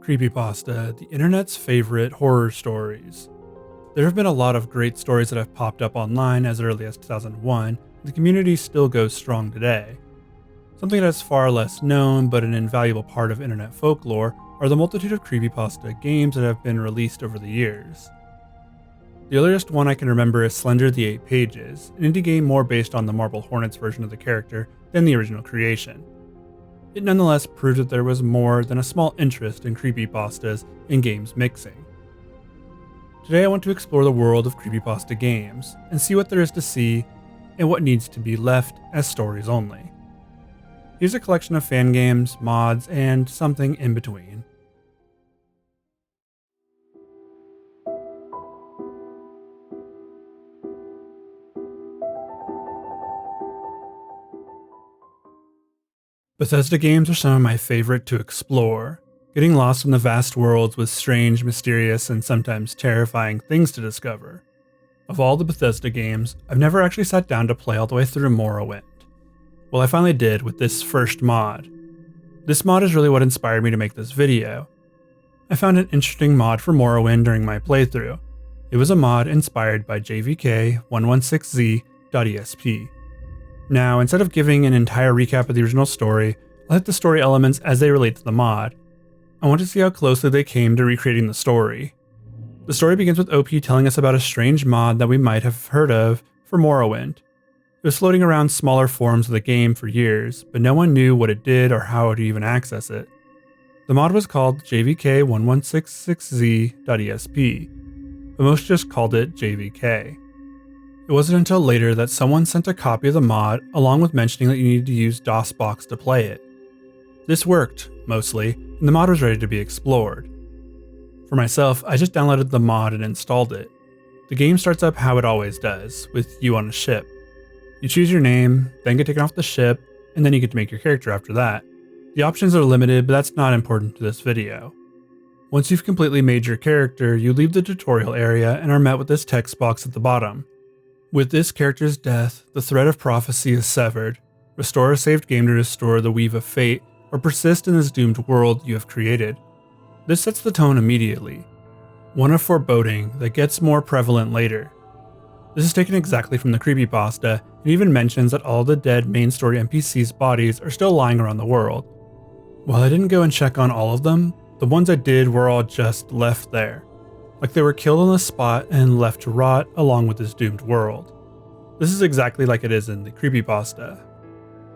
Creepypasta, the internet's favorite horror stories. There have been a lot of great stories that have popped up online as early as 2001, and the community still goes strong today. Something that's far less known but an invaluable part of internet folklore are the multitude of creepypasta games that have been released over the years. The earliest one I can remember is Slender the 8 Pages, an indie game more based on the Marble Hornets version of the character than the original creation. It nonetheless proved that there was more than a small interest in creepypastas in games mixing. Today I want to explore the world of creepypasta games and see what there is to see and what needs to be left as stories only. Here's a collection of fan games, mods, and something in between. Bethesda games are some of my favorite to explore, getting lost in the vast worlds with strange, mysterious, and sometimes terrifying things to discover. Of all the Bethesda games, I've never actually sat down to play all the way through Morrowind. Well, I finally did with this first mod. This mod is really what inspired me to make this video. I found an interesting mod for Morrowind during my playthrough. It was a mod inspired by JVK116Z.esp. Now, instead of giving an entire recap of the original story, I'll hit the story elements as they relate to the mod. I want to see how closely they came to recreating the story. The story begins with OP telling us about a strange mod that we might have heard of for Morrowind. It was floating around smaller forums of the game for years, but no one knew what it did or how to even access it. The mod was called JVK1166Z.esp, but most just called it JVK. It wasn't until later that someone sent a copy of the mod along with mentioning that you needed to use DOSBox to play it. This worked, mostly, and the mod was ready to be explored. For myself, I just downloaded the mod and installed it. The game starts up how it always does, with you on a ship. You choose your name, then get taken off the ship, and then you get to make your character after that. The options are limited, but that's not important to this video. Once you've completely made your character, you leave the tutorial area and are met with this text box at the bottom. With this character's death, the thread of prophecy is severed. Restore a saved game to restore the weave of fate, or persist in this doomed world you have created. This sets the tone immediately. One of foreboding that gets more prevalent later. This is taken exactly from the creepypasta, and even mentions that all the dead main story NPCs' bodies are still lying around the world. While I didn't go and check on all of them, the ones I did were all just left there. Like they were killed on the spot and left to rot along with this doomed world. This is exactly like it is in the creepypasta.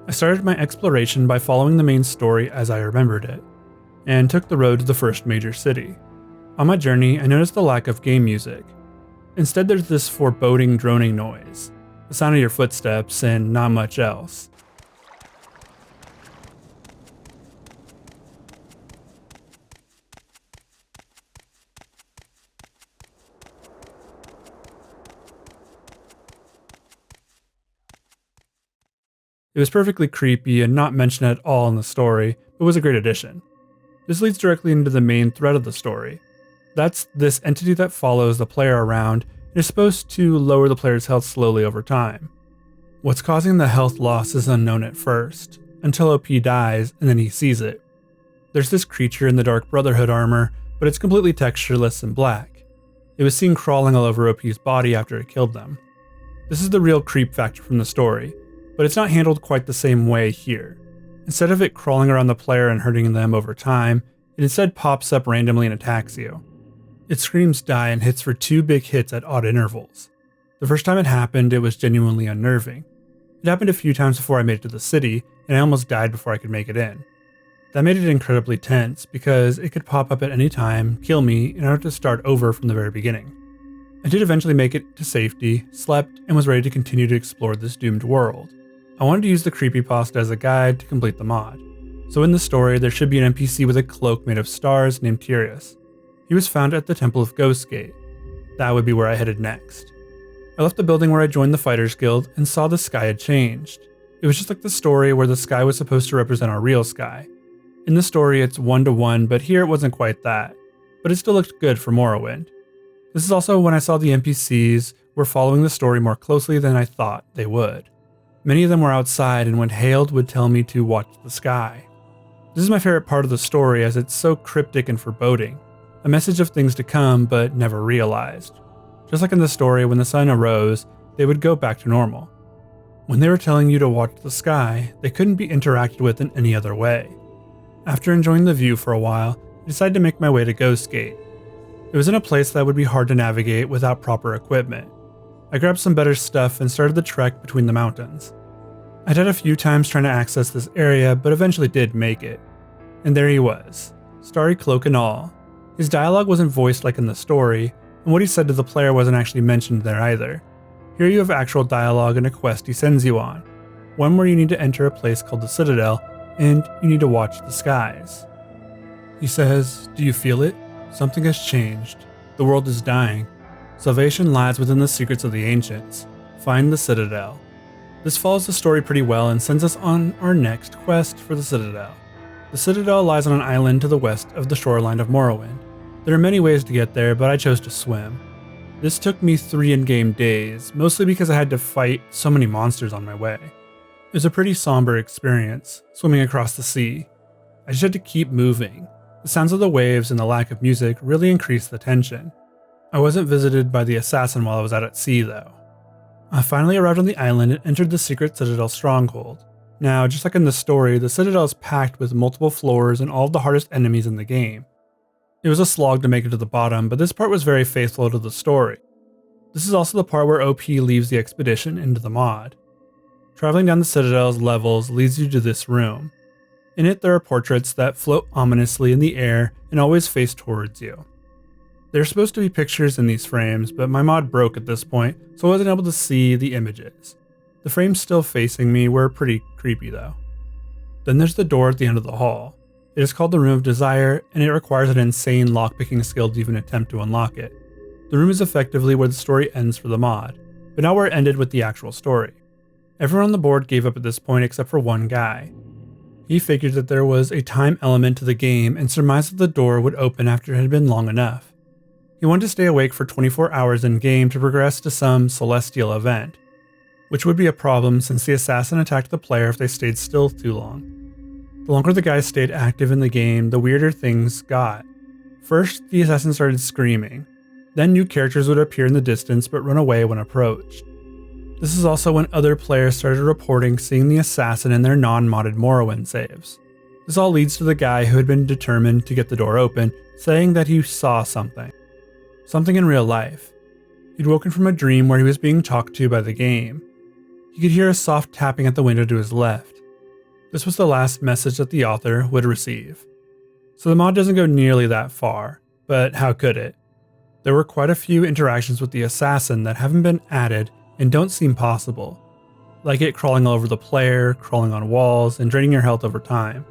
I started my exploration by following the main story as I remembered it, and took the road to the first major city. On my journey, I noticed the lack of game music. Instead, there's this foreboding droning noise, the sound of your footsteps, and not much else. It was perfectly creepy and not mentioned at all in the story, but was a great addition. This leads directly into the main thread of the story. That's this entity that follows the player around and is supposed to lower the player's health slowly over time. What's causing the health loss is unknown at first, until OP dies and then he sees it. There's this creature in the Dark Brotherhood armor, but it's completely textureless and black. It was seen crawling all over OP's body after it killed them. This is the real creep factor from the story, but it's not handled quite the same way here. Instead of it crawling around the player and hurting them over time, it instead pops up randomly and attacks you. It screams die and hits for 2 big hits at odd intervals. The first time it happened, it was genuinely unnerving. It happened a few times before I made it to the city, and I almost died before I could make it in. That made it incredibly tense because it could pop up at any time, kill me, in order to start over from the very beginning. I did eventually make it to safety, slept, and was ready to continue to explore this doomed world. I wanted to use the creepypasta as a guide to complete the mod. So in the story, there should be an NPC with a cloak made of stars named Tyrus. He was found at the Temple of Ghostgate. That would be where I headed next. I left the building where I joined the Fighters Guild and saw the sky had changed. It was just like the story where the sky was supposed to represent our real sky. In the story, it's 1-to-1, but here it wasn't quite that. But it still looked good for Morrowind. This is also when I saw the NPCs were following the story more closely than I thought they would. Many of them were outside and when hailed would tell me to watch the sky. This is my favorite part of the story as it's so cryptic and foreboding, a message of things to come but never realized. Just like in the story, when the sun arose, they would go back to normal. When they were telling you to watch the sky, they couldn't be interacted with in any other way. After enjoying the view for a while, I decided to make my way to Ghost Gate. It was in a place that would be hard to navigate without proper equipment. I grabbed some better stuff and started the trek between the mountains. I died a few times trying to access this area, but eventually did make it. And there he was, starry cloak and all. His dialogue wasn't voiced like in the story, and what he said to the player wasn't actually mentioned there either. Here you have actual dialogue and a quest he sends you on, one where you need to enter a place called the Citadel, and you need to watch the skies. He says, "Do you feel it? Something has changed. The world is dying. Salvation lies within the secrets of the ancients. Find the Citadel." This follows the story pretty well and sends us on our next quest for the Citadel. The Citadel lies on an island to the west of the shoreline of Morrowind. There are many ways to get there, but I chose to swim. This took me 3 in-game days, mostly because I had to fight so many monsters on my way. It was a pretty somber experience, swimming across the sea. I just had to keep moving. The sounds of the waves and the lack of music really increased the tension. I wasn't visited by the assassin while I was out at sea, though. I finally arrived on the island and entered the secret Citadel stronghold. Now, just like in the story, the Citadel is packed with multiple floors and all of the hardest enemies in the game. It was a slog to make it to the bottom, but this part was very faithful to the story. This is also the part where OP leaves the expedition into the mod. Traveling down the Citadel's levels leads you to this room. In it, there are portraits that float ominously in the air and always face towards you. There are supposed to be pictures in these frames, but my mod broke at this point, so I wasn't able to see the images. The frames still facing me were pretty creepy though. Then there's the door at the end of the hall. It is called the Room of Desire, and it requires an insane lockpicking skill to even attempt to unlock it. The room is effectively where the story ends for the mod, but not where it ended with the actual story. Everyone on the board gave up at this point except for one guy. He figured that there was a time element to the game and surmised that the door would open after it had been long enough. He wanted to stay awake for 24 hours in-game to progress to some celestial event, which would be a problem since the assassin attacked the player if they stayed still too long. The longer the guy stayed active in the game, the weirder things got. First, the assassin started screaming. Then new characters would appear in the distance but run away when approached. This is also when other players started reporting seeing the assassin in their non-modded Morrowind saves. This all leads to the guy who had been determined to get the door open, saying that he saw something. Something in real life. He'd woken from a dream where he was being talked to by the game. He could hear a soft tapping at the window to his left. This was the last message that the author would receive. So the mod doesn't go nearly that far, but how could it? There were quite a few interactions with the assassin that haven't been added and don't seem possible, like it crawling all over the player, crawling on walls, and draining your health over time.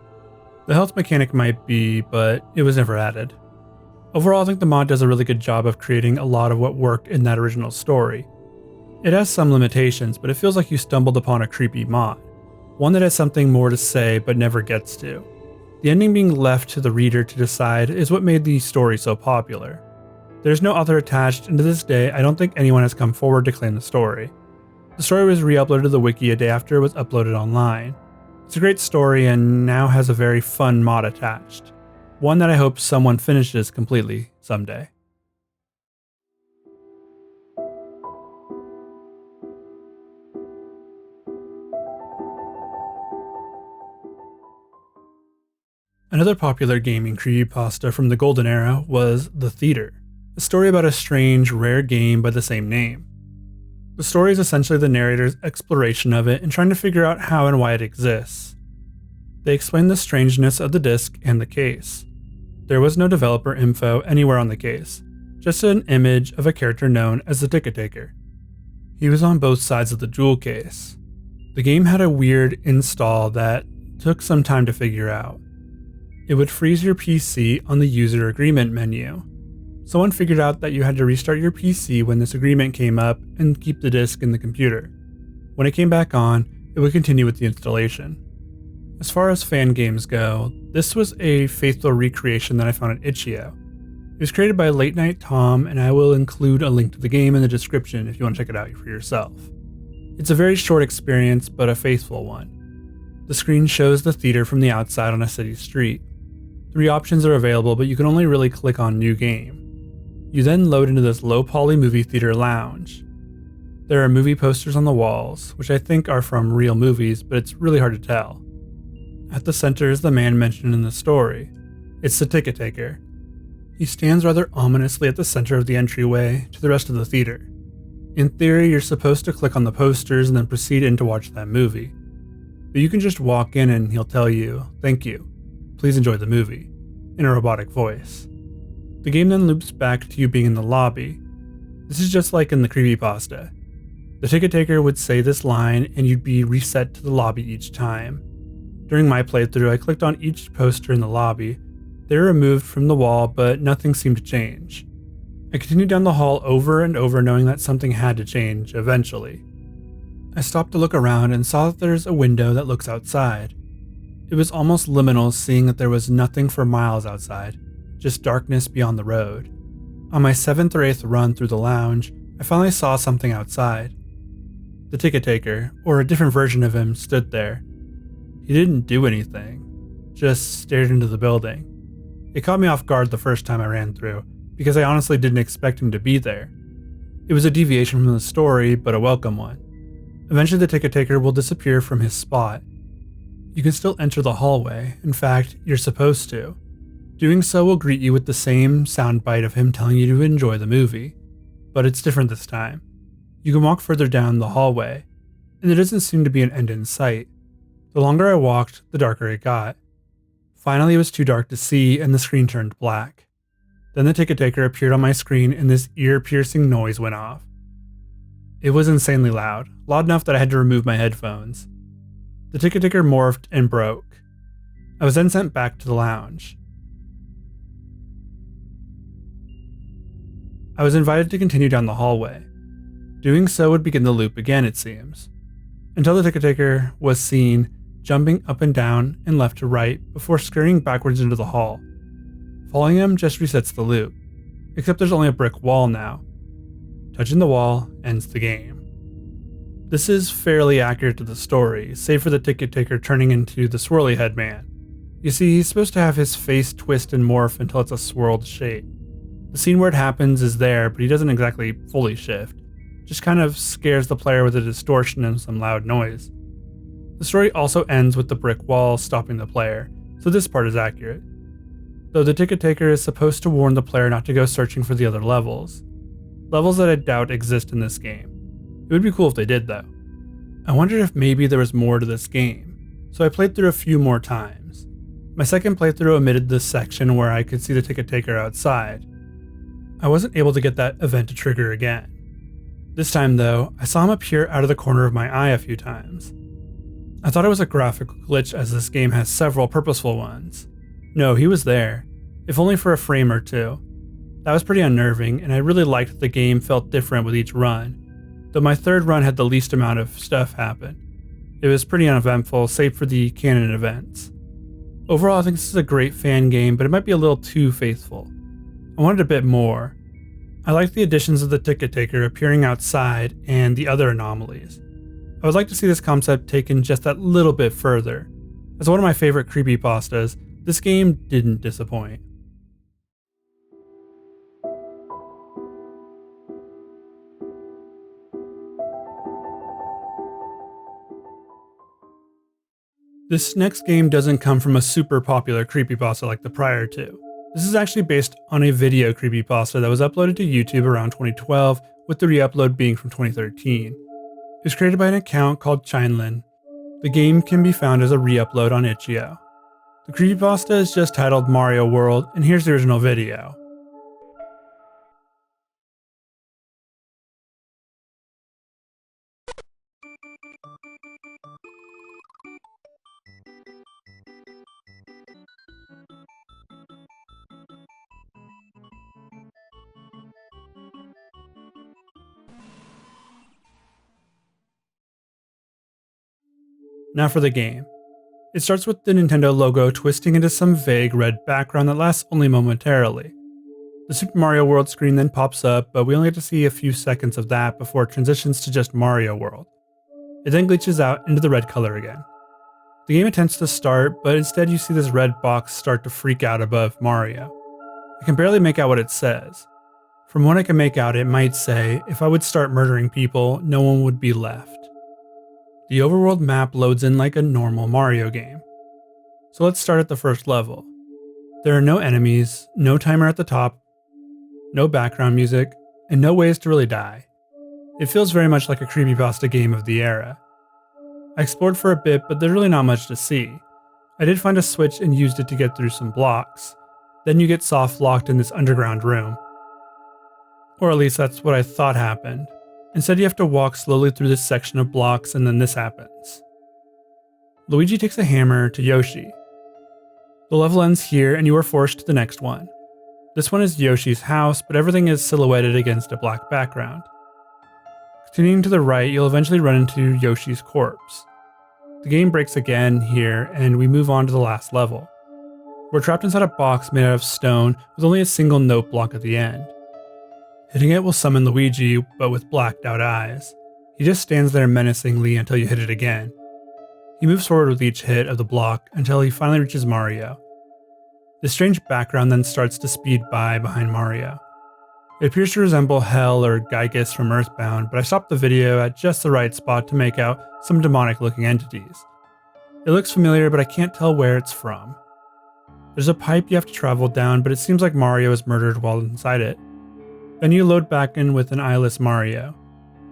The health mechanic might be, but it was never added. Overall, I think the mod does a really good job of creating a lot of what worked in that original story. It has some limitations, but it feels like you stumbled upon a creepy mod. One that has something more to say but never gets to. The ending being left to the reader to decide is what made the story so popular. There's no author attached, and to this day, I don't think anyone has come forward to claim the story. The story was re-uploaded to the wiki a day after it was uploaded online. It's a great story and now has a very fun mod attached. One that I hope someone finishes completely someday. Another popular gaming creepypasta from the golden era was The Theater, a story about a strange, rare game by the same name. The story is essentially the narrator's exploration of it and trying to figure out how and why it exists. They explain the strangeness of the disc and the case. There was no developer info anywhere on the case, just an image of a character known as the Ticket Taker. He was on both sides of the jewel case. The game had a weird install that took some time to figure out. It would freeze your PC on the user agreement menu. Someone figured out that you had to restart your PC when this agreement came up and keep the disk in the computer. When it came back on, it would continue with the installation. As far as fan games go, this was a faithful recreation that I found at itch.io. It was created by Late Night Tom, and I will include a link to the game in the description if you want to check it out for yourself. It's a very short experience, but a faithful one. The screen shows the theater from the outside on a city street. 3 options are available, but you can only really click on New Game. You then load into this low-poly movie theater lounge. There are movie posters on the walls, which I think are from real movies, but it's really hard to tell. At the center is the man mentioned in the story. It's the ticket taker. He stands rather ominously at the center of the entryway to the rest of the theater. In theory, you're supposed to click on the posters and then proceed in to watch that movie. But you can just walk in and he'll tell you, "Thank you. Please enjoy the movie," in a robotic voice. The game then loops back to you being in the lobby. This is just like in the Creepypasta. The ticket taker would say this line and you'd be reset to the lobby each time. During my playthrough, I clicked on each poster in the lobby. They were removed from the wall, but nothing seemed to change. I continued down the hall over and over, knowing that something had to change eventually. I stopped to look around and saw that there's a window that looks outside. It was almost liminal, seeing that there was nothing for miles outside, just darkness beyond the road. On my 7th or 8th run through the lounge, I finally saw something outside. The ticket taker, or a different version of him, stood there. He didn't do anything, just stared into the building. It caught me off guard the first time I ran through, because I honestly didn't expect him to be there. It was a deviation from the story, but a welcome one. Eventually the ticket taker will disappear from his spot. You can still enter the hallway, in fact, you're supposed to. Doing so will greet you with the same soundbite of him telling you to enjoy the movie, but it's different this time. You can walk further down the hallway, and there doesn't seem to be an end in sight. The longer I walked, the darker it got. Finally, it was too dark to see, and the screen turned black. Then the ticket taker appeared on my screen, and this ear-piercing noise went off. It was insanely loud enough that I had to remove my headphones. The ticket taker morphed and broke. I was then sent back to the lounge. I was invited to continue down the hallway. Doing so would begin the loop again, it seems, until the ticket taker was seen jumping up and down and left to right before scurrying backwards into the hall. Following him just resets the loop, except there's only a brick wall now. Touching the wall ends the game. This is fairly accurate to the story, save for the ticket taker turning into the swirly head man. You see, he's supposed to have his face twist and morph until it's a swirled shape. The scene where it happens is there, but he doesn't exactly fully shift. Just kind of scares the player with a distortion and some loud noise. The story also ends with the brick wall stopping the player, so this part is accurate. Though the ticket taker is supposed to warn the player not to go searching for the other levels. Levels that I doubt exist in this game. It would be cool if they did though. I wondered if maybe there was more to this game, so I played through a few more times. My second playthrough omitted the section where I could see the ticket taker outside. I wasn't able to get that event to trigger again. This time though, I saw him appear out of the corner of my eye a few times. I thought it was a graphical glitch as this game has several purposeful ones. No, he was there, if only for a frame or two. That was pretty unnerving, and I really liked that the game felt different with each run, though my third run had the least amount of stuff happen. It was pretty uneventful, save for the canon events. Overall, I think this is a great fan game, but it might be a little too faithful. I wanted a bit more. I liked the additions of the ticket taker appearing outside and the other anomalies. I would like to see this concept taken just that little bit further. As one of my favorite creepypastas, this game didn't disappoint. This next game doesn't come from a super popular creepypasta like the prior two. This is actually based on a video creepypasta that was uploaded to YouTube around 2012, with the re-upload being from 2013. It was created by an account called Citrine. The game can be found as a re-upload on itch.io. The creepypasta is just titled Mario World, and here's the original video. Now for the game. It starts with the Nintendo logo twisting into some vague red background that lasts only momentarily. The Super Mario World screen then pops up, but we only get to see a few seconds of that before it transitions to just Mario World. It then glitches out into the red color again. The game attempts to start, but instead you see this red box start to freak out above Mario. I can barely make out what it says. From what I can make out, it might say, if I would start murdering people, no one would be left. The overworld map loads in like a normal Mario game. So let's start at the first level. There are no enemies, no timer at the top, no background music, and no ways to really die. It feels very much like a Creepypasta game of the era. I explored for a bit, but there's really not much to see. I did find a switch and used it to get through some blocks. Then you get soft locked in this underground room. Or at least that's what I thought happened. Instead, you have to walk slowly through this section of blocks, and then this happens. Luigi takes a hammer to Yoshi. The level ends here, and you are forced to the next one. This one is Yoshi's house, but everything is silhouetted against a black background. Continuing to the right, you'll eventually run into Yoshi's corpse. The game breaks again here, and we move on to the last level. We're trapped inside a box made out of stone with only a single note block at the end. Hitting it will summon Luigi, but with blacked out eyes. He just stands there menacingly until you hit it again. He moves forward with each hit of the block until he finally reaches Mario. This strange background then starts to speed by behind Mario. It appears to resemble Hell or Gygus from Earthbound, but I stopped the video at just the right spot to make out some demonic looking entities. It looks familiar, but I can't tell where it's from. There's a pipe you have to travel down, but it seems like Mario is murdered while inside it. Then you load back in with an eyeless Mario.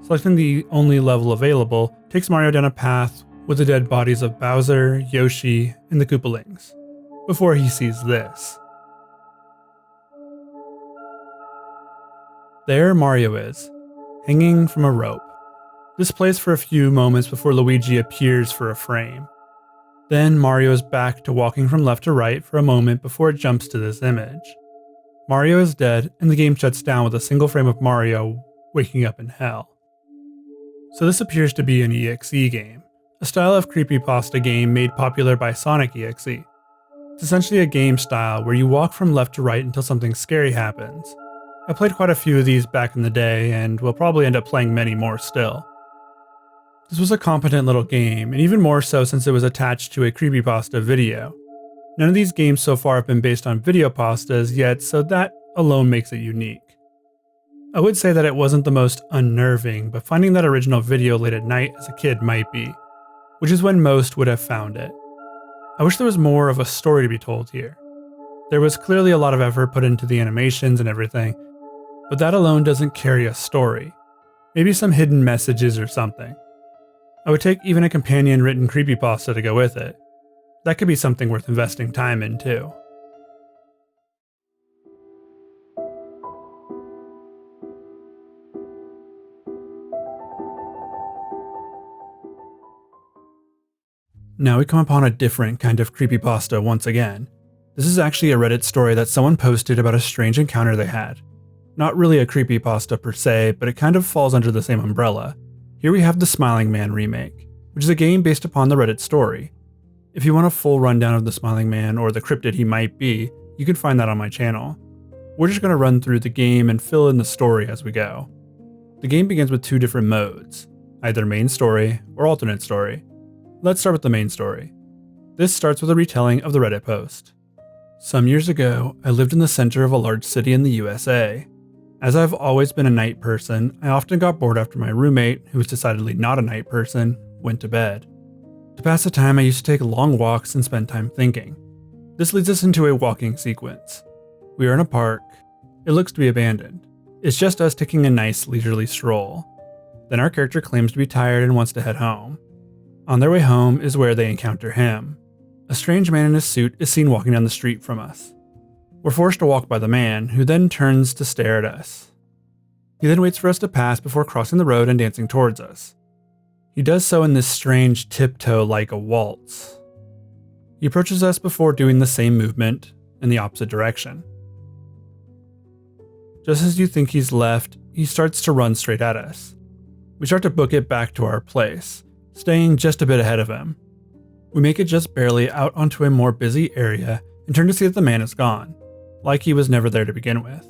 Selecting the only level available takes Mario down a path with the dead bodies of Bowser, Yoshi, and the Koopalings, before he sees this. There Mario is, hanging from a rope. This plays for a few moments before Luigi appears for a frame. Then Mario is back to walking from left to right for a moment before it jumps to this image. Mario is dead, and the game shuts down with a single frame of Mario waking up in hell. So this appears to be an EXE game, a style of creepypasta game made popular by Sonic.exe. It's essentially a game style where you walk from left to right until something scary happens. I played quite a few of these back in the day, and will probably end up playing many more still. This was a competent little game, and even more so since it was attached to a creepypasta video. None of these games so far have been based on video pastas yet, so that alone makes it unique. I would say that it wasn't the most unnerving, but finding that original video late at night as a kid might be, which is when most would have found it. I wish there was more of a story to be told here. There was clearly a lot of effort put into the animations and everything, but that alone doesn't carry a story. Maybe some hidden messages or something. I would take even a companion written creepypasta to go with it. That could be something worth investing time in too. Now we come upon a different kind of creepypasta once again. This is actually a Reddit story that someone posted about a strange encounter they had. Not really a creepypasta per se, but it kind of falls under the same umbrella. Here we have the Smiling Man remake, which is a game based upon the Reddit story. If you want a full rundown of the Smiling Man or the cryptid he might be, you can find that on my channel. We're just going to run through the game and fill in the story as we go. The game begins with two different modes, either main story or alternate story. Let's start with the main story. This starts with a retelling of the Reddit post. Some years ago, I lived in the center of a large city in the USA. As I've always been a night person, I often got bored after my roommate, who was decidedly not a night person, went to bed. To pass the time, I used to take long walks and spend time thinking. This leads us into a walking sequence. We are in a park. It looks to be abandoned. It's just us taking a nice leisurely stroll. Then our character claims to be tired and wants to head home. On their way home is where they encounter him. A strange man in a suit is seen walking down the street from us. We're forced to walk by the man, who then turns to stare at us. He then waits for us to pass before crossing the road and dancing towards us. He does so in this strange tiptoe like a waltz. He approaches us before doing the same movement in the opposite direction. Just as you think he's left, he starts to run straight at us. We start to book it back to our place, staying just a bit ahead of him. We make it just barely out onto a more busy area and turn to see that the man is gone, like he was never there to begin with.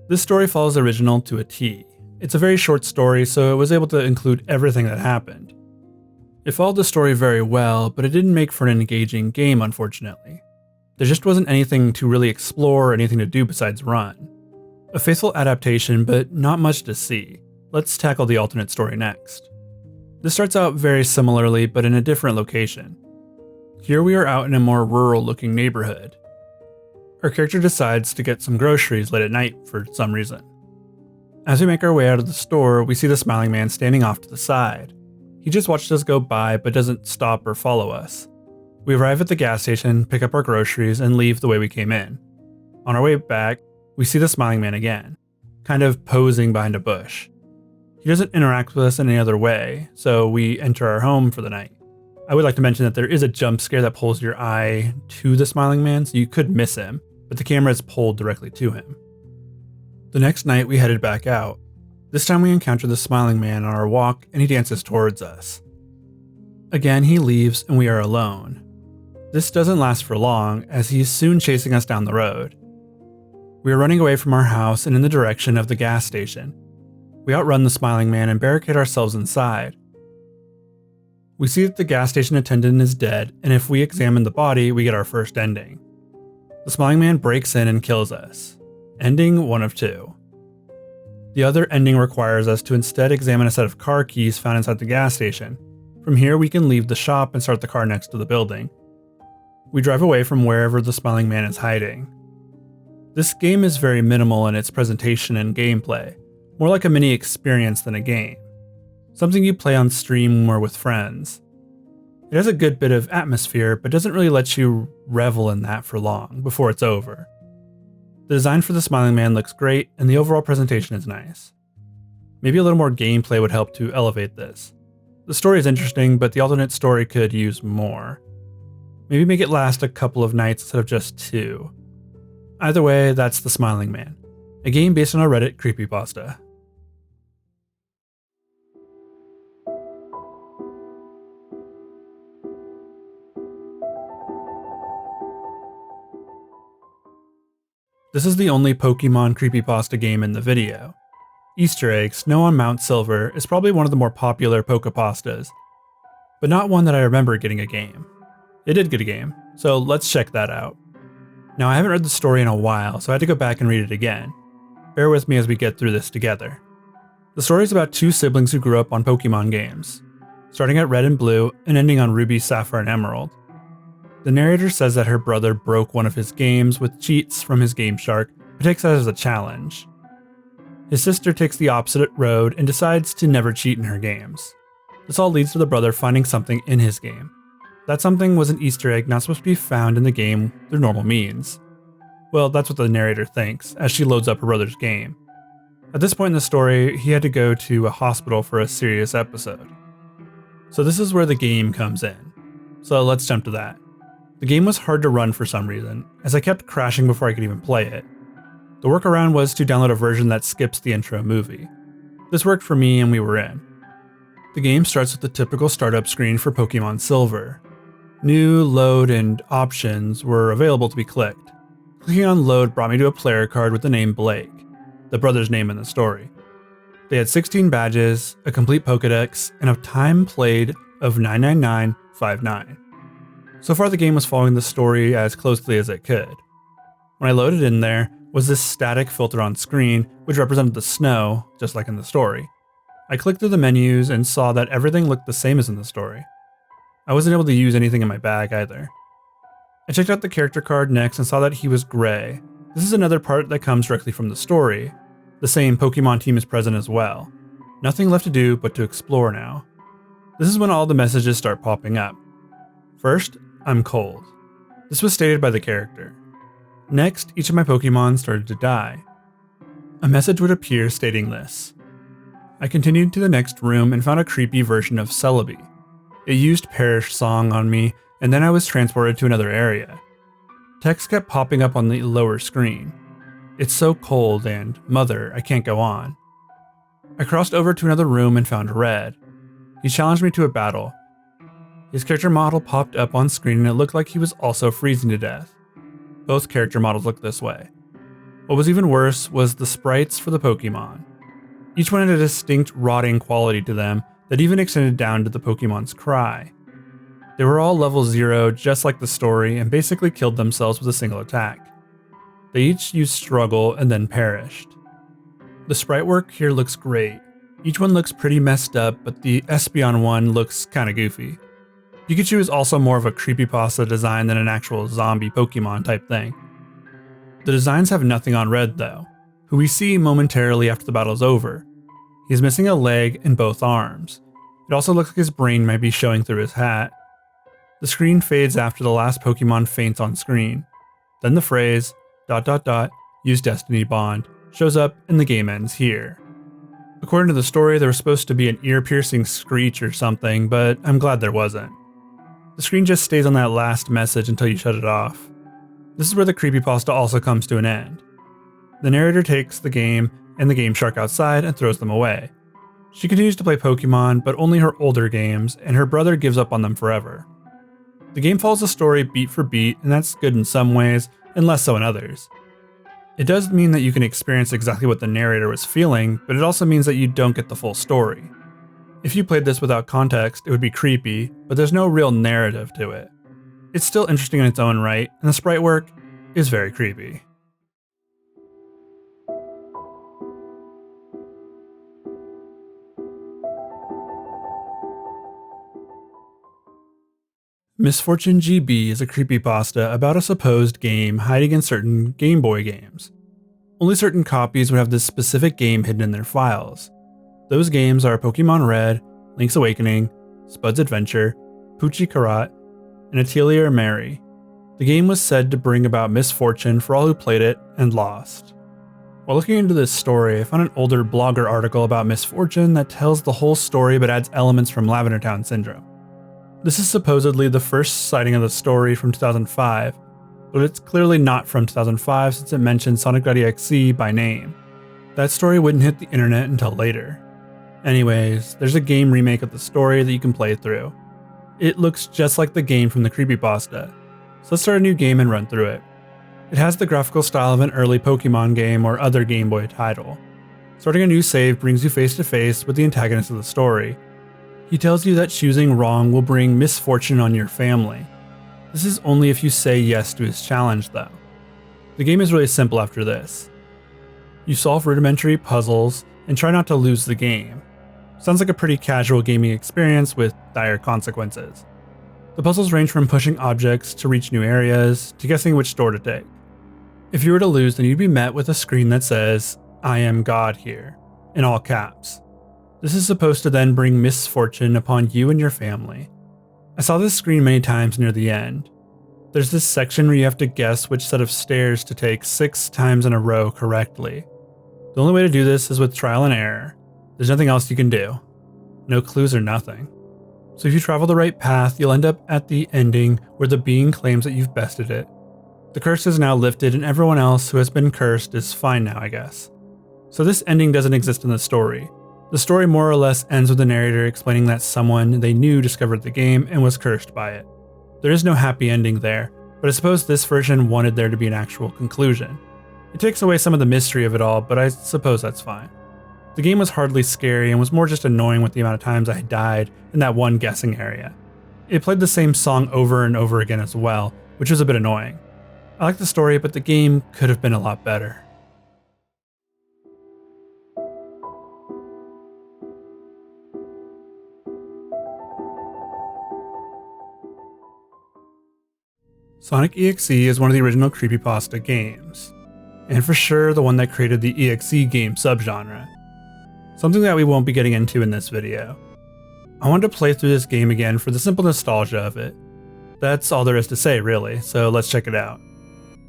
This story follows the original to a T. It's a very short story, so it was able to include everything that happened. It followed the story very well, but it didn't make for an engaging game, unfortunately. There just wasn't anything to really explore or anything to do besides run. A faithful adaptation, but not much to see. Let's tackle the alternate story next. This starts out very similarly, but in a different location. Here we are out in a more rural-looking neighborhood. Our character decides to get some groceries late at night for some reason. As we make our way out of the store, we see the smiling man standing off to the side. He just watched us go by, but doesn't stop or follow us. We arrive at the gas station, pick up our groceries, and leave the way we came in. On our way back, we see the smiling man again, kind of posing behind a bush. He doesn't interact with us in any other way, so we enter our home for the night. I would like to mention that there is a jump scare that pulls your eye to the smiling man, so you could miss him, but the camera is pulled directly to him. The next night we headed back out. This time we encounter the smiling man on our walk and he dances towards us. Again he leaves and we are alone. This doesn't last for long as he is soon chasing us down the road. We are running away from our house and in the direction of the gas station. We outrun the smiling man and barricade ourselves inside. We see that the gas station attendant is dead, and if we examine the body, we get our first ending. The smiling man breaks in and kills us. Ending 1 of 2. The other ending requires us to instead examine a set of car keys found inside the gas station. From here, we can leave the shop and start the car next to the building. We drive away from wherever the smiling man is hiding. This game is very minimal in its presentation and gameplay, more like a mini experience than a game. Something you play on stream or with friends. It has a good bit of atmosphere, but doesn't really let you revel in that for long before it's over. The design for the smiling man looks great, and the overall presentation is nice. Maybe a little more gameplay would help to elevate this. The story is interesting, but the alternate story could use more. Maybe make it last a couple of nights instead of just 2. Either way, that's The Smiling Man, a game based on a Reddit creepypasta. This is the only Pokemon creepypasta game in the video. Easter egg Snow on Mount Silver is probably one of the more popular Pokepastas, but not one that I remember getting a game. It did get a game, so let's check that out. Now I haven't read the story in a while, so I had to go back and read it again. Bear with me as we get through this together. The story is about 2 siblings who grew up on Pokemon games, starting at Red and Blue and ending on Ruby, Sapphire, and Emerald. The narrator says that her brother broke one of his games with cheats from his Game Shark, but takes that as a challenge. His sister takes the opposite road and decides to never cheat in her games. This all leads to the brother finding something in his game. That something was an Easter egg not supposed to be found in the game through normal means. Well, that's what the narrator thinks, as she loads up her brother's game. At this point in the story, he had to go to a hospital for a serious episode. So this is where the game comes in. So let's jump to that. The game was hard to run for some reason, as I kept crashing before I could even play it. The workaround was to download a version that skips the intro movie. This worked for me and we were in. The game starts with the typical startup screen for Pokemon Silver. New, load, and options were available to be clicked. Clicking on load brought me to a player card with the name Blake, the brother's name in the story. They had 16 badges, a complete Pokedex, and a time played of 99959. So far the game was following the story as closely as it could. When I loaded in there was this static filter on screen which represented the snow, just like in the story. I clicked through the menus and saw that everything looked the same as in the story. I wasn't able to use anything in my bag either. I checked out the character card next and saw that he was gray. This is another part that comes directly from the story. The same Pokemon team is present as well. Nothing left to do but to explore now. This is when all the messages start popping up. First, I'm cold. This was stated by the character. Next, each of my Pokemon started to die. A message would appear stating this. I continued to the next room and found a creepy version of Celebi. It used Perish Song on me, and then I was transported to another area. Text kept popping up on the lower screen. It's so cold and, Mother, I can't go on. I crossed over to another room and found Red. He challenged me to a battle. His character model popped up on screen and it looked like he was also freezing to death. Both character models looked this way. What was even worse was the sprites for the Pokemon. Each one had a distinct rotting quality to them, that even extended down to the Pokemon's cry. They were all level 0 just like the story and basically killed themselves with a single attack. They each used struggle and then perished. The sprite work here looks great. Each one looks pretty messed up, but the Espeon one looks kinda goofy. Pikachu is also more of a creepypasta design than an actual zombie Pokemon type thing. The designs have nothing on Red though, who we see momentarily after the battle's over. He's missing a leg and both arms. It also looks like his brain might be showing through his hat. The screen fades after the last Pokemon faints on screen. Then the phrase, ... use Destiny Bond, shows up and the game ends here. According to the story, there was supposed to be an ear-piercing screech or something, but I'm glad there wasn't. The screen just stays on that last message until you shut it off. This is where the creepypasta also comes to an end. The narrator takes the game and the Game Shark outside and throws them away. She continues to play Pokemon, but only her older games, and her brother gives up on them forever. The game follows the story beat for beat, and that's good in some ways, and less so in others. It does mean that you can experience exactly what the narrator was feeling, but it also means that you don't get the full story. If you played this without context, it would be creepy, but there's no real narrative to it. It's still interesting in its own right, and the sprite work is very creepy. Misfortune.gb is a creepypasta about a supposed game hiding in certain Game Boy games. Only certain copies would have this specific game hidden in their files. Those games are Pokemon Red, Link's Awakening, Spud's Adventure, Poochie Karat, and Atelier Mary. The game was said to bring about misfortune for all who played it and lost. While looking into this story, I found an older blogger article about Misfortune that tells the whole story but adds elements from Lavender Town Syndrome. This is supposedly the first sighting of the story from 2005, but it's clearly not from 2005 since it mentions Sonic.exe by name. That story wouldn't hit the internet until later. Anyways, there's a game remake of the story that you can play through. It looks just like the game from the creepypasta, so let's start a new game and run through it. It has the graphical style of an early Pokemon game or other Game Boy title. Starting a new save brings you face to face with the antagonist of the story. He tells you that choosing wrong will bring misfortune on your family. This is only if you say yes to his challenge though. The game is really simple after this. You solve rudimentary puzzles and try not to lose the game. Sounds like a pretty casual gaming experience with dire consequences. The puzzles range from pushing objects to reach new areas to guessing which door to take. If you were to lose, then you'd be met with a screen that says, "I am God here," in all caps. This is supposed to then bring misfortune upon you and your family. I saw this screen many times near the end. There's this section where you have to guess which set of stairs to take 6 times in a row correctly. The only way to do this is with trial and error. There's nothing else you can do. No clues or nothing. So if you travel the right path, you'll end up at the ending where the being claims that you've bested it. The curse is now lifted and everyone else who has been cursed is fine now, I guess. So this ending doesn't exist in the story. The story more or less ends with the narrator explaining that someone they knew discovered the game and was cursed by it. There is no happy ending there, but I suppose this version wanted there to be an actual conclusion. It takes away some of the mystery of it all, but I suppose that's fine. The game was hardly scary and was more just annoying with the amount of times I died in that one guessing area. It played the same song over and over again as well, which was a bit annoying. I like the story, but the game could have been a lot better. Sonic.exe is one of the original creepypasta games, and for sure the one that created the EXE game subgenre. Something that we won't be getting into in this video. I wanted to play through this game again for the simple nostalgia of it. That's all there is to say really, so let's check it out.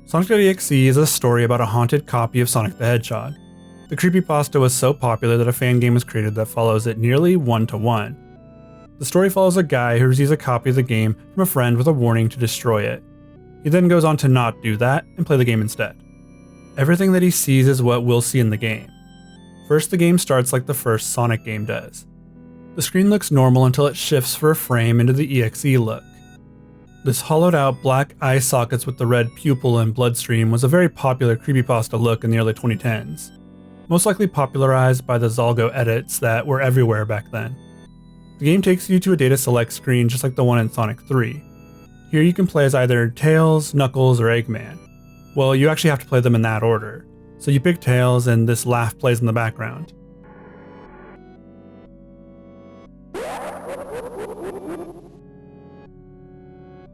Sonic.exe is a story about a haunted copy of Sonic the Hedgehog. The creepypasta was so popular that a fan game was created that follows it nearly 1-to-1. The story follows a guy who receives a copy of the game from a friend with a warning to destroy it. He then goes on to not do that and play the game instead. Everything that he sees is what we'll see in the game. First, the game starts like the first Sonic game does. The screen looks normal until it shifts for a frame into the EXE look. This hollowed out black eye sockets with the red pupil and bloodstream was a very popular creepypasta look in the early 2010s, most likely popularized by the Zalgo edits that were everywhere back then. The game takes you to a data select screen just like the one in Sonic 3. Here you can play as either Tails, Knuckles, or Eggman. Well, you actually have to play them in that order. So you pick Tails and this laugh plays in the background.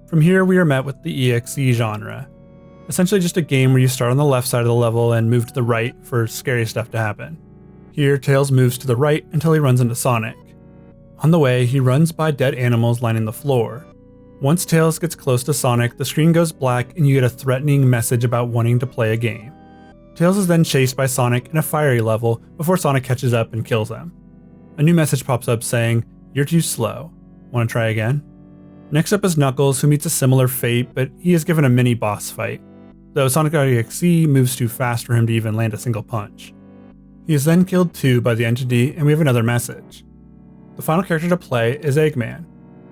From here we are met with the EXE genre. Essentially just a game where you start on the left side of the level and move to the right for scary stuff to happen. Here Tails moves to the right until he runs into Sonic. On the way, he runs by dead animals lining the floor. Once Tails gets close to Sonic, the screen goes black and you get a threatening message about wanting to play a game. Tails is then chased by Sonic in a fiery level before Sonic catches up and kills him. A new message pops up saying, "You're too slow. Want to try again?" Next up is Knuckles, who meets a similar fate, but he is given a mini boss fight, though Sonic.exe moves too fast for him to even land a single punch. He is then killed too by the entity, and we have another message. The final character to play is Eggman.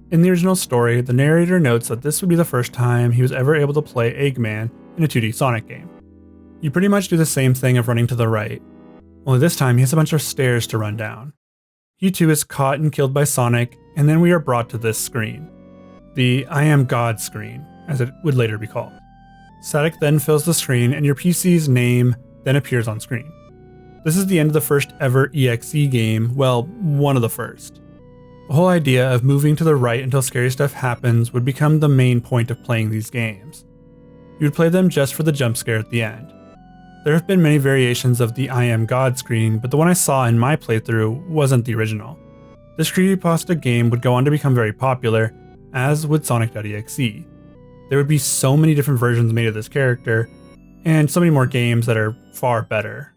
In the original story, the narrator notes that this would be the first time he was ever able to play Eggman in a 2D Sonic game. You pretty much do the same thing of running to the right, only this time he has a bunch of stairs to run down. He too is caught and killed by Sonic, and then we are brought to this screen. The I am God screen, as it would later be called. Static then fills the screen and your PC's name then appears on screen. This is the end of the first ever EXE game, well, one of the first. The whole idea of moving to the right until scary stuff happens would become the main point of playing these games. You would play them just for the jump scare at the end. There have been many variations of the I am God screen, but the one I saw in my playthrough wasn't the original. This Creepypasta game would go on to become very popular, as would Sonic.exe. There would be so many different versions made of this character, and so many more games that are far better.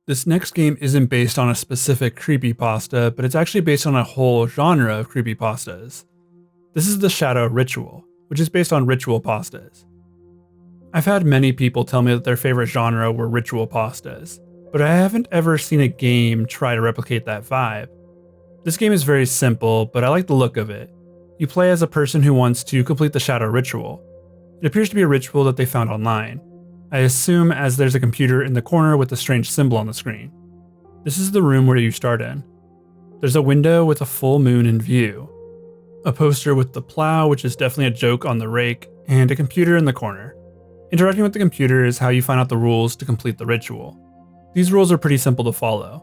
This next game isn't based on a specific creepypasta, but it's actually based on a whole genre of creepypastas. This is the Shadow Ritual, which is based on ritual pastas. I've had many people tell me that their favorite genre were ritual pastas, but I haven't ever seen a game try to replicate that vibe. This game is very simple, but I like the look of it. You play as a person who wants to complete the Shadow Ritual. It appears to be a ritual that they found online. I assume as there's a computer in the corner with a strange symbol on the screen. This is the room where you start in. There's a window with a full moon in view, a poster with the plow, which is definitely a joke on the rake, and a computer in the corner. Interacting with the computer is how you find out the rules to complete the ritual. These rules are pretty simple to follow.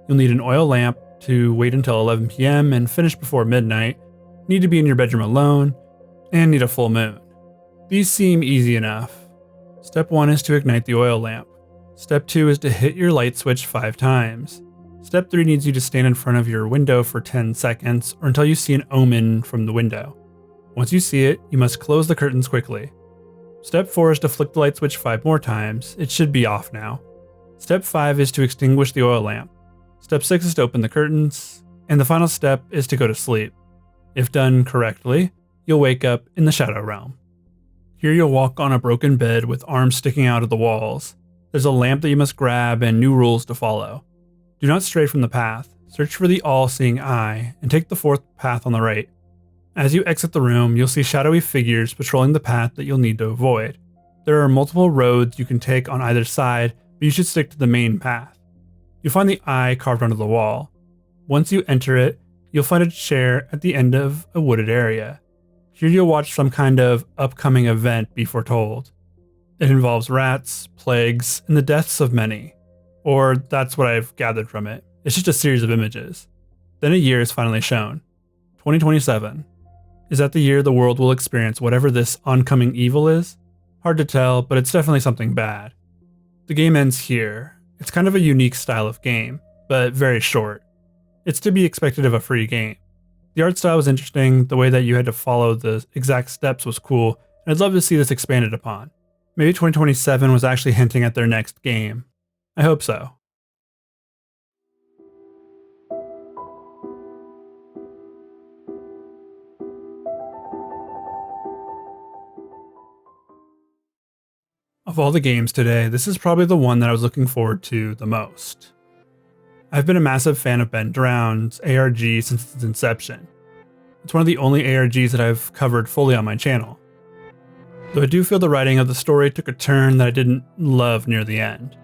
You'll need an oil lamp to wait until 11 PM and finish before midnight, need to be in your bedroom alone, and need a full moon. These seem easy enough. Step 1 is to ignite the oil lamp. Step 2 is to hit your light switch 5 times. Step 3 needs you to stand in front of your window for 10 seconds or until you see an omen from the window. Once you see it, you must close the curtains quickly. Step 4 is to flick the light switch 5 more times. It should be off now. Step 5 is to extinguish the oil lamp. Step 6 is to open the curtains. And the final step is to go to sleep. If done correctly, you'll wake up in the Shadow Realm. Here you'll walk on a broken bed with arms sticking out of the walls. There's a lamp that you must grab and new rules to follow. Do not stray from the path. Search for the all-seeing eye and take the 4th path on the right. As you exit the room, you'll see shadowy figures patrolling the path that you'll need to avoid. There are multiple roads you can take on either side, but you should stick to the main path. You'll find the eye carved onto the wall. Once you enter it, you'll find a chair at the end of a wooded area. Here you'll watch some kind of upcoming event be foretold. It involves rats, plagues, and the deaths of many. Or that's what I've gathered from it. It's just a series of images. Then a year is finally shown. 2027. Is that the year the world will experience whatever this oncoming evil is? Hard to tell, but it's definitely something bad. The game ends here. It's kind of a unique style of game, but very short. It's to be expected of a free game. The art style was interesting, the way that you had to follow the exact steps was cool, and I'd love to see this expanded upon. Maybe 2027 was actually hinting at their next game. I hope so. Of all the games today, this is probably the one that I was looking forward to the most. I've been a massive fan of Ben Drown's ARG since its inception. It's one of the only ARGs that I've covered fully on my channel. though I do feel the writing of the story took a turn that I didn't love near the end.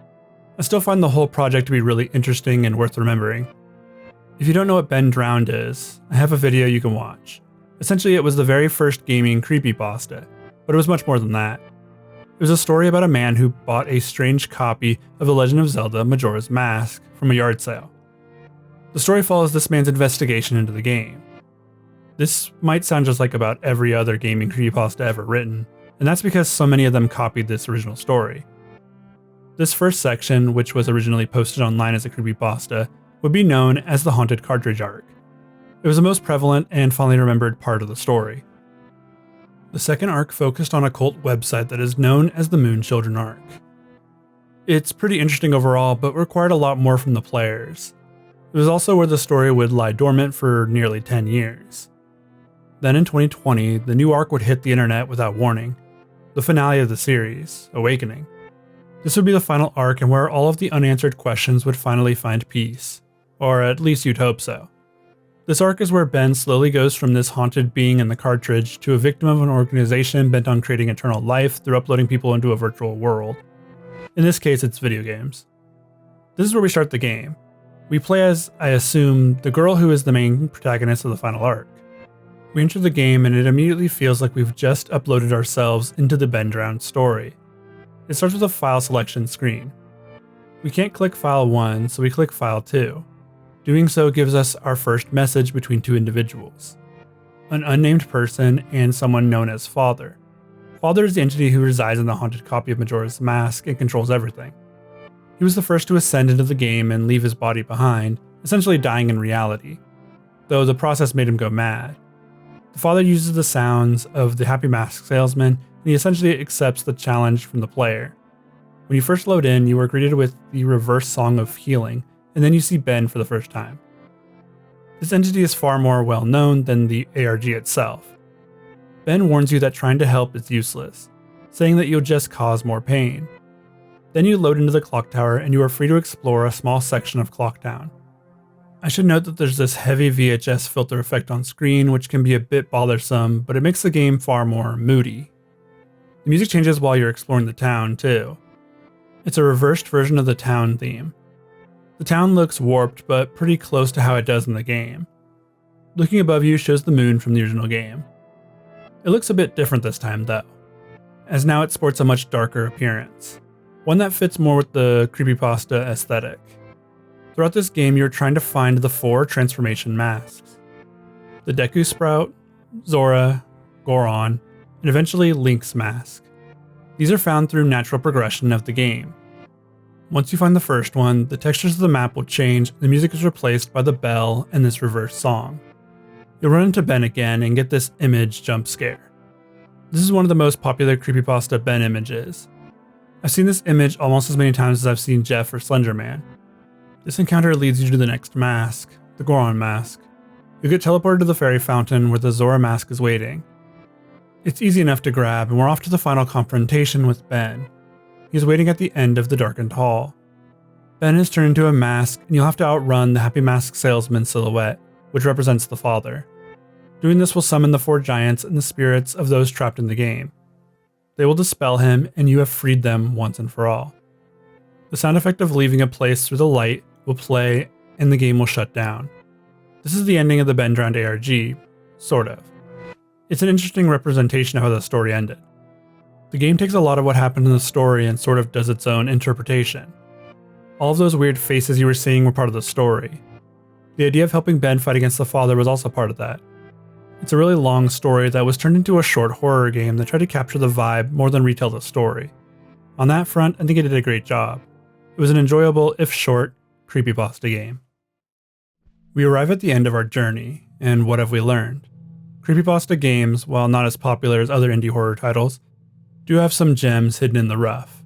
I still find the whole project to be really interesting and worth remembering. If you don't know what Ben Drowned is, I have a video you can watch. Essentially, it was the very first gaming creepypasta, but it was much more than that. It was a story about a man who bought a strange copy of The Legend of Zelda Majora's Mask from a yard sale. The story follows this man's investigation into the game. This might sound just like about every other gaming creepypasta ever written, and that's because so many of them copied this original story. This first section, which was originally posted online as a creepypasta, would be known as the Haunted Cartridge arc. It was the most prevalent and fondly remembered part of the story. The second arc focused on a cult website that is known as the Moon Children arc. It's pretty interesting overall, but required a lot more from the players. It was also where the story would lie dormant for nearly 10 years. Then in 2020, the new arc would hit the internet without warning. The finale of the series, Awakening. This would be the final arc and where all of the unanswered questions would finally find peace. Or at least you'd hope so. This arc is where Ben slowly goes from this haunted being in the cartridge to a victim of an organization bent on creating eternal life through uploading people into a virtual world. In this case, it's video games. This is where we start the game. We play as, I assume, the girl who is the main protagonist of the final arc. We enter the game and it immediately feels like we've just uploaded ourselves into the Ben Drowned story. It starts with a file selection screen. We can't click file 1, so we click file 2. Doing so gives us our first message between two individuals. An unnamed person and someone known as Father. Father is the entity who resides in the haunted copy of Majora's Mask and controls everything. He was the first to ascend into the game and leave his body behind, essentially dying in reality, though the process made him go mad. The Father uses the sounds of the Happy Mask salesman, and he essentially accepts the challenge from the player. When you first load in, you are greeted with the reverse song of healing, and then you see Ben for the first time. This entity is far more well known than the ARG itself. Ben warns you that trying to help is useless, saying that you'll just cause more pain. Then you load into the clock tower and you are free to explore a small section of Clocktown. I should note that there's this heavy VHS filter effect on screen which can be a bit bothersome, but it makes the game far more moody. The music changes while you're exploring the town too. It's a reversed version of the town theme. The town looks warped, but pretty close to how it does in the game. Looking above you shows the moon from the original game. It looks a bit different this time though, as now it sports a much darker appearance, one that fits more with the creepypasta aesthetic. Throughout this game, you're trying to find the 4 transformation masks. The Deku Sprout, Zora, Goron, and eventually Link's mask. These are found through natural progression of the game. Once you find the first one, the textures of the map will change and the music is replaced by the bell and this reverse song. You'll run into Ben again and get this image jump scare. This is one of the most popular creepypasta Ben images. I've seen this image almost as many times as I've seen Jeff or Slenderman. This encounter leads you to the next mask, the Goron mask. You get teleported to the fairy fountain where the Zora mask is waiting. It's easy enough to grab and we're off to the final confrontation with Ben. He's waiting at the end of the darkened hall. Ben is turned into a mask and you'll have to outrun the Happy Mask salesman silhouette, which represents the Father. Doing this will summon the 4 giants and the spirits of those trapped in the game. They will dispel him and you have freed them once and for all. The sound effect of leaving a place through the light will play and the game will shut down. This is the ending of the Ben Drowned ARG, sort of. It's an interesting representation of how the story ended. The game takes a lot of what happened in the story and sort of does its own interpretation. All of those weird faces you were seeing were part of the story. The idea of helping Ben fight against the Father was also part of that. It's a really long story that was turned into a short horror game that tried to capture the vibe more than retell the story. On that front, I think it did a great job. It was an enjoyable, if short, creepypasta game. We arrive at the end of our journey, and what have we learned? Creepypasta games, while not as popular as other indie horror titles, do have some gems hidden in the rough.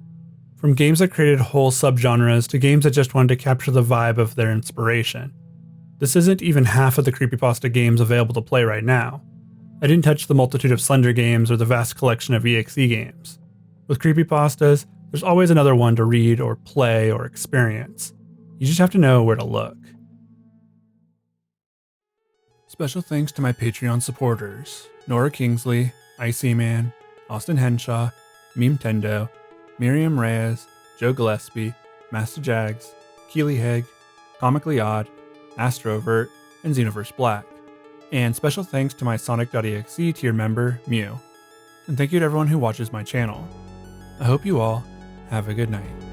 From games that created whole subgenres to games that just wanted to capture the vibe of their inspiration. This isn't even half of the creepypasta games available to play right now. I didn't touch the multitude of Slender games or the vast collection of EXE games. With creepypastas, there's always another one to read or play or experience. You just have to know where to look. Special thanks to my Patreon supporters, Nora Kingsley, Icy Man, Austin Henshaw, Memtendo, Miriam Reyes, Joe Gillespie, Master Jags, Keely Haig, Comically Odd, Astrovert, and Xenoverse Black. And special thanks to my Sonic.exe tier member, Mew. And thank you to everyone who watches my channel. I hope you all have a good night.